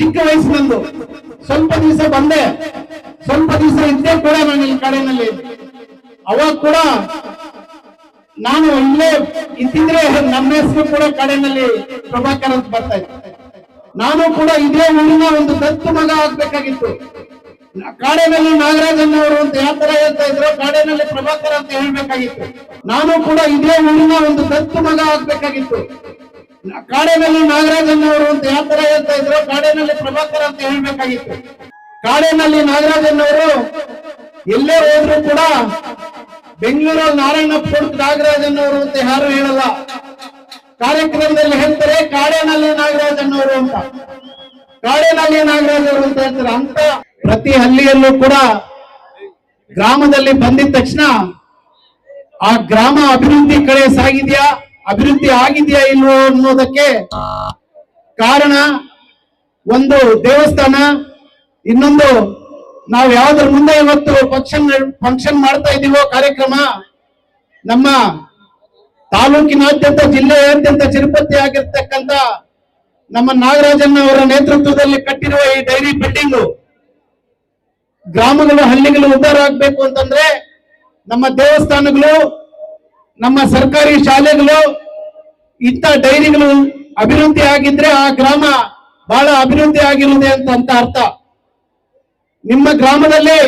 ಚಿಕ್ಕ ವಯಸ್ಸಿನಂದು ಸ್ವಲ್ಪ ದಿವಸ ಬಂದೆ, ಸ್ವಲ್ಪ ದಿವಸ ಇದ್ದೇ ಕೂಡ ನಾನು ಈ ಕಾಡಿನಲ್ಲಿ. ಅವಾಗ ಕೂಡ ನಾನು ಇಲ್ಲೇ ಇದ್ದಿದ್ರೆ ನಮ್ಮ ಹೆಸರು ಕೂಡ ಕಾಡಿನಲ್ಲಿ ಪ್ರಭಾಕರ್ ಅಂತ ಬರ್ತಾ ಇತ್ತು. ನಾನು ಕೂಡ ಇದೇ ಊರಿನ ಒಂದು ದತ್ತು ಮಗ ಆಗ್ಬೇಕಾಗಿತ್ತು. ಕಾಡಿನಲ್ಲಿ ನಾಗರಾಜನ್ನವರು ಅಂತ ಯಾವ ತರ ಹೇಳ್ತಾ ಇದ್ರು, ಕಾಡಿನಲ್ಲಿ ಪ್ರಭಾಕರ್ ಅಂತ ಹೇಳ್ಬೇಕಾಗಿತ್ತು. ನಾನು ಕೂಡ ಇದೇ ಊರಿನ ಒಂದು ದತ್ತು ಮಗ ಆಗ್ಬೇಕಾಗಿತ್ತು. ಕಾಡಿನಲ್ಲಿ ನಾಗರಾಜನ್ನವರು ಅಂತ ಯಾವ ತರ ಹೇಳ್ತಾ ಇದ್ರು, ಕಾಡಿನಲ್ಲಿ ಪ್ರಭಾಕರ್ ಅಂತ ಹೇಳ್ಬೇಕಾಗಿತ್ತು. ಕಾಡಿನಲ್ಲಿ ನಾಗರಾಜನ್ನವರು ಎಲ್ಲೇ ಹೋದ್ರು ಕೂಡ ಬೆಂಗಳೂರಲ್ಲಿ ನಾರಾಯಣಪ್ಪ ನಾಗರಾಜನ್ನವರು ಅಂತ ಯಾರು ಹೇಳಲ್ಲ. ಕಾರ್ಯಕ್ರಮದಲ್ಲಿ ಹೇಳ್ತಾರೆ ಕಾಡಿನಲ್ಲಿ ನಾಗರಾಜನ್ನವರು ಅಂತ, ಕಾಡಿನಲ್ಲಿ ನಾಗರಾಜವರು ಅಂತ ಹೇಳ್ತಾರೆ. ಅಂತ ಪ್ರತಿ ಹಳ್ಳಿಯಲ್ಲೂ ಕೂಡ ಗ್ರಾಮದಲ್ಲಿ ಬಂದಿದ ತಕ್ಷಣ ಆ ಗ್ರಾಮ ಅಭಿವೃದ್ಧಿ ಕಡೆ ಸಾಗಿದ್ಯಾ, ಅಭಿವೃದ್ಧಿ ಆಗಿದೆಯಾ ಇಲ್ವೋ ಅನ್ನೋದಕ್ಕೆ ಕಾರಣ ಒಂದು ದೇವಸ್ಥಾನ, ಇನ್ನೊಂದು ನಾವು ಯಾವ್ದ್ರ ಮುಂದೆ ಇವತ್ತು ಫಂಕ್ಷನ್ ಮಾಡ್ತಾ ಇದೀವೋ ಕಾರ್ಯಕ್ರಮ, ನಮ್ಮ ತಾಲೂಕಿನಾದ್ಯಂತ ಜಿಲ್ಲೆಯಾದ್ಯಂತ ಚಿರುಪತಿ ಆಗಿರ್ತಕ್ಕಂಥ ನಮ್ಮ ನಾಗರಾಜನ್ ಅವರ ನೇತೃತ್ವದಲ್ಲಿ ಕಟ್ಟಿರುವ ಈ ಡೈರಿ ಬಿಲ್ಡಿಂಗು ಗ್ರಾಮಗಳು ಹಳ್ಳಿಗಳು ಉದ್ಧಾರ ಆಗ್ಬೇಕು ಅಂತಂದ್ರೆ ನಮ್ಮ ದೇವಸ್ಥಾನಗಳು, ನಮ್ಮ ಸರ್ಕಾರಿ ಶಾಲೆಗಳು, ಇಂಥ ಡೈರಿಗಳು ಅಭಿವೃದ್ಧಿ ಆಗಿದ್ರೆ ಆ ಗ್ರಾಮ ಬಹಳ ಅಭಿವೃದ್ಧಿ ಆಗಿರುತ್ತದೆ ಅಂತ ಅರ್ಥ. ನಿಮ್ಮ ಗ್ರಾಮದಲ್ಲಿ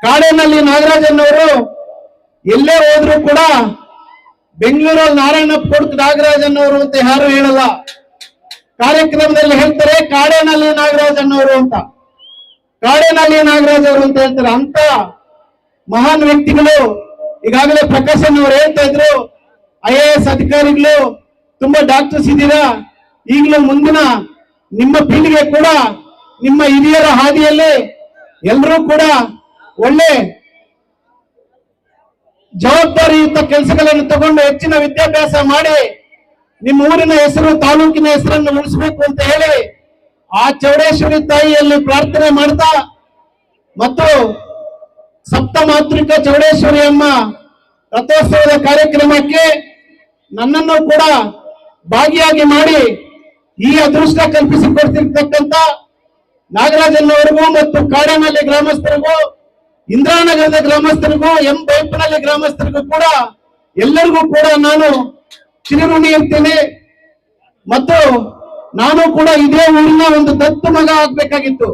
ಕಾಡಿನಲ್ಲಿ ನಾಗರಾಜನ್ನವರು ಎಲ್ಲೇ ಹೋದ್ರು ಕೂಡ ಬೆಂಗಳೂರಲ್ಲಿ ನಾರಾಯಣಪ್ಪ ನಾಗರಾಜನ್ನವರು ಅಂತ ಯಾರು ಹೇಳಲ್ಲ. ಕಾರ್ಯಕ್ರಮದಲ್ಲಿ ಹೇಳ್ತಾರೆ ಕಾಡಿನಲ್ಲಿ ನಾಗರಾಜನ್ನವರು ಅಂತ, ಕಾಡಿನಲ್ಲಿ ನಾಗರಾಜವರು ಅಂತ ಹೇಳ್ತಾರೆ. ಅಂತ ಮಹಾನ್ ವ್ಯಕ್ತಿಗಳು ಈಗಾಗಲೇ ಪ್ರಕಾಶನ್ ಅವರು ಹೇಳ್ತಾ ಇದ್ರು, IAS ಅಧಿಕಾರಿಗಳು ತುಂಬಾ ಡಾಕ್ಟರ್ಸ್ ಇದ್ದೀರಾ, ಈಗಲೂ ಮುಂದಿನ ನಿಮ್ಮ ಪೀಳಿಗೆ ಕೂಡ ನಿಮ್ಮ ಹಿರಿಯರ ಹಾದಿಯಲ್ಲಿ ಎಲ್ಲರೂ ಕೂಡ ಒಳ್ಳೆ ಜವಾಬ್ದಾರಿಯುತ ಕೆಲಸಗಳನ್ನು ತಗೊಂಡು ಹೆಚ್ಚಿನ ವಿದ್ಯಾಭ್ಯಾಸ ಮಾಡಿ ನಿಮ್ಮ ಊರಿನ ಹೆಸರು, ತಾಲೂಕಿನ ಹೆಸರನ್ನು ಉಳಿಸಬೇಕು ಅಂತ ಹೇಳಿ ಆ ಚೌಡೇಶ್ವರಿ ತಾಯಿಯಲ್ಲಿ ಪ್ರಾರ್ಥನೆ ಮಾಡ್ತಾ ಮತ್ತು ಸಪ್ತ ಮಾತೃಕ ಚೌಡೇಶ್ವರಿ ಅಮ್ಮ ರಥೋತ್ಸವದ ಕಾರ್ಯಕ್ರಮಕ್ಕೆ ನನ್ನನ್ನು ಕೂಡ ಭಾಗಿಯಾಗಿ ಮಾಡಿ ಈ ಅದೃಷ್ಟ ಕಲ್ಪಿಸಿಕೊಡ್ತಿರ್ತಕ್ಕಂಥ ನಾಗರಾಜನ್ನವರಿಗೂ ಮತ್ತು ಕಾಡೇನಹಳ್ಳಿ ಗ್ರಾಮಸ್ಥರಿಗೂ, ಇಂದ್ರಾನಗರದ ಗ್ರಾಮಸ್ಥರಿಗೂ, ಬೈಪನಹಳ್ಳಿ ಗ್ರಾಮಸ್ಥರಿಗೂ ಕೂಡ ಎಲ್ಲರಿಗೂ ಕೂಡ ನಾನು ಚಿರಋಣಿ ಇರ್ತೇನೆ. ಮತ್ತು ನಾನು ಕೂಡ ಇದೇ ಊರಿನ ಒಂದು ದತ್ತು ಮಗ ಆಗ್ಬೇಕಾಗಿತ್ತು.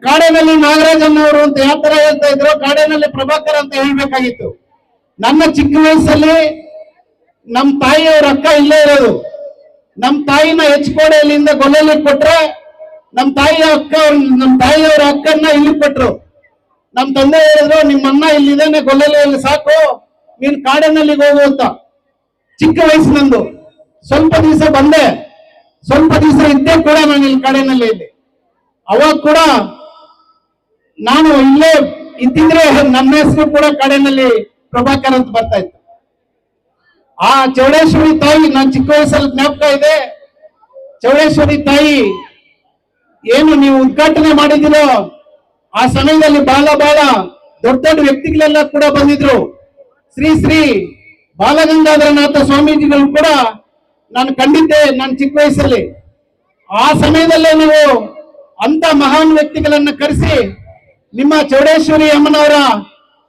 ಕಾಡೇನಹಳ್ಳಿ ನಾಗರಾಜನ್ನವರು ಅಂತ ಯಾವ ತರ ಹೇಳ್ತಾ ಇದ್ರು, ಕಾಡೇನಹಳ್ಳಿ ಪ್ರಭಾಕರ್ ಅಂತ ಹೇಳ್ಬೇಕಾಗಿತ್ತು. ನನ್ನ ಚಿಕ್ಕ ವಯಸ್ಸಲ್ಲಿ ನಮ್ಮ ತಾಯಿಯವರ ಅಕ್ಕ ಇಲ್ಲೇ ಇರೋದು. ನಮ್ಮ ತಾಯಿನ ಹೆಚ್ಕೋಡೆಯಲ್ಲಿಂದ ಗೊಲ್ಲೆಲ್ಲಿ ಕೊಟ್ರೆ ನಮ್ಮ ತಾಯಿಯವರ ಅಕ್ಕನ್ನ ಇಲ್ಲಿ ಕೊಟ್ರು. ನಮ್ಮ ತಂದೆ ಹೇಳಿದ್ರು, ನಿಮ್ಮ ಅಣ್ಣ ಇಲ್ಲಿದ್ದೇನೆ ಗೊಲ್ಲೆಲ್ಲಿ, ಸಾಕು ನೀನ್ ಕಾಡಿನಲ್ಲಿಗೆ ಹೋಗು ಅಂತ. ಚಿಕ್ಕ ವಯಸ್ಸಿನಂದು ಸ್ವಲ್ಪ ದಿವಸ ಬಂದೆ, ಸ್ವಲ್ಪ ದಿವಸ ಇದ್ದೇ ಕೂಡ ನಾನು ಇಲ್ಲಿ ಕಾಡಿನಲ್ಲಿ ಇದ್ದೆ. ಅವಾಗ ಕೂಡ ನಾನು ಇಲ್ಲೇ ಇದ್ದಿದ್ರೆ ನನ್ನ ಹೆಸರು ಕೂಡ ಕಾಡಿನಲ್ಲಿ ಪ್ರಭಾಕರ್ ಅಂತ ಬರ್ತಾ ಇತ್ತು. ಆ ಚೌಡೇಶ್ವರಿ ತಾಯಿ ನಾನು ಚಿಕ್ಕ ವಯಸ್ಸಲ್ಲಿ ಜ್ಞಾಪಕ ಇದೆ. ಚೌಡೇಶ್ವರಿ ತಾಯಿ ಏನು ನೀವು ಉದ್ಘಾಟನೆ ಮಾಡಿದಿರೋ ಆ ಸಮಯದಲ್ಲಿ ಬಹಳ ದೊಡ್ಡ ದೊಡ್ಡ ವ್ಯಕ್ತಿಗಳೆಲ್ಲ ಕೂಡ ಬಂದಿದ್ರು. ಶ್ರೀ ಬಾಲಗಂಗಾಧರನಾಥ ಸ್ವಾಮೀಜಿಗಳು ಕೂಡ ನಾನು ಕಂಡಿದ್ದೆ ನನ್ನ ಚಿಕ್ಕ ವಯಸ್ಸಲ್ಲಿ. ಆ ಸಮಯದಲ್ಲೇ ನೀವು ಅಂತ ಮಹಾನ್ ವ್ಯಕ್ತಿಗಳನ್ನ ಕರೆಸಿ ನಿಮ್ಮ ಚೌಡೇಶ್ವರಿ ಅಮ್ಮನವರ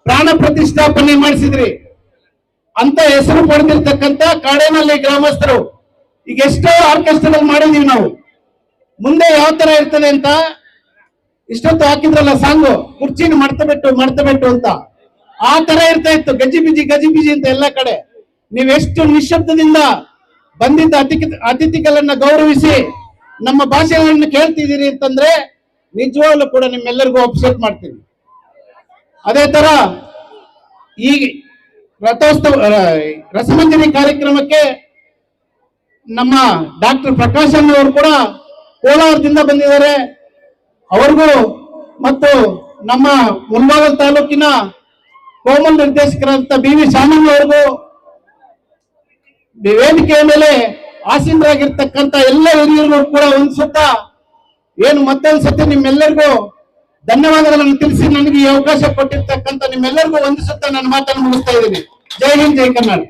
ಪ್ರಾಣ ಪ್ರತಿಷ್ಠಾಪನೆ ಮಾಡಿಸಿದ್ರಿ. ಅಂತ ಹೆಸರು ಪಡೆದಿರ್ತಕ್ಕಂಥ ಕಾಡೇನಹಳ್ಳಿ ಗ್ರಾಮಸ್ಥರು ಈಗ ಎಷ್ಟೋ ಆರ್ಕೆಸ್ಟ್ರಾ ಮಾಡಿದೀವಿ ನಾವು. ಮುಂದೆ ಯಾವ ತರ ಇರ್ತದೆ ಅಂತ ಇಷ್ಟೊತ್ತು ಹಾಕಿದ್ರಲ್ಲ ಸಾಂಗು, ಕುರ್ಚಿನ ಮಡ್ತಬಿಟ್ಟು ಅಂತ, ಆ ತರ ಇರ್ತಾ ಇತ್ತು. ಗಜಿಬಿಜಿ ಅಂತ ಎಲ್ಲ ಕಡೆ. ನೀವೆಷ್ಟು ನಿಶಬ್ದದಿಂದ ಬಂದಿದ್ದ ಅತಿಥಿಗಳನ್ನ ಗೌರವಿಸಿ ನಮ್ಮ ಭಾಷೆಗಳನ್ನು ಕೇಳ್ತಿದ್ದೀರಿ ಅಂತಂದ್ರೆ ನಿಜವಾಗ್ಲೂ ಕೂಡ ನಿಮ್ಮೆಲ್ಲರಿಗೂ ಅಪ್ಸೆಟ್ ಮಾಡ್ತೀನಿ. ಅದೇ ತರ ಈ ರಥೋತ್ಸವ ರಸಮಂಜರಿ ಕಾರ್ಯಕ್ರಮಕ್ಕೆ ನಮ್ಮ ಡಾಕ್ಟರ್ ಪ್ರಕಾಶನ್ ಅವರು ಕೂಡ ಕೋಲಾರದಿಂದ ಬಂದಿದ್ದಾರೆ. ಅವ್ರಿಗೂ ಮತ್ತು ನಮ್ಮ ಮುಳಬಾಗಿಲು ತಾಲೂಕಿನ ಕೋಮಲ್ ನಿರ್ದೇಶಕರಂತ BV ಶಾಮಣ್ಣ ಅವ್ರಿಗೂ ವೇದಿಕೆಯ ಮೇಲೆ ಆಸೀನರಾಗಿರ್ತಕ್ಕಂಥ ಎಲ್ಲ ಹಿರಿಯರು ಕೂಡ ಮತ್ತೊಂದು ಸತಿ ನಿಮ್ಮೆಲ್ಲರಿಗೂ ಧನ್ಯವಾದಗಳನ್ನು ತಿಳಿಸಿ ನನಗೆ ಈ ಅವಕಾಶ ಕೊಟ್ಟಿರ್ತಕ್ಕಂಥ ನಿಮ್ಮೆಲ್ಲರಿಗೂ ವಂದಿಸುತ್ತಾ ನನ್ನ ಮಾತನ್ನು ಮುಗಿಸ್ತಾ ಇದ್ದೀನಿ. ಜೈ ಹಿಂದ್, ಜೈ ಕರ್ನಾಟಕ.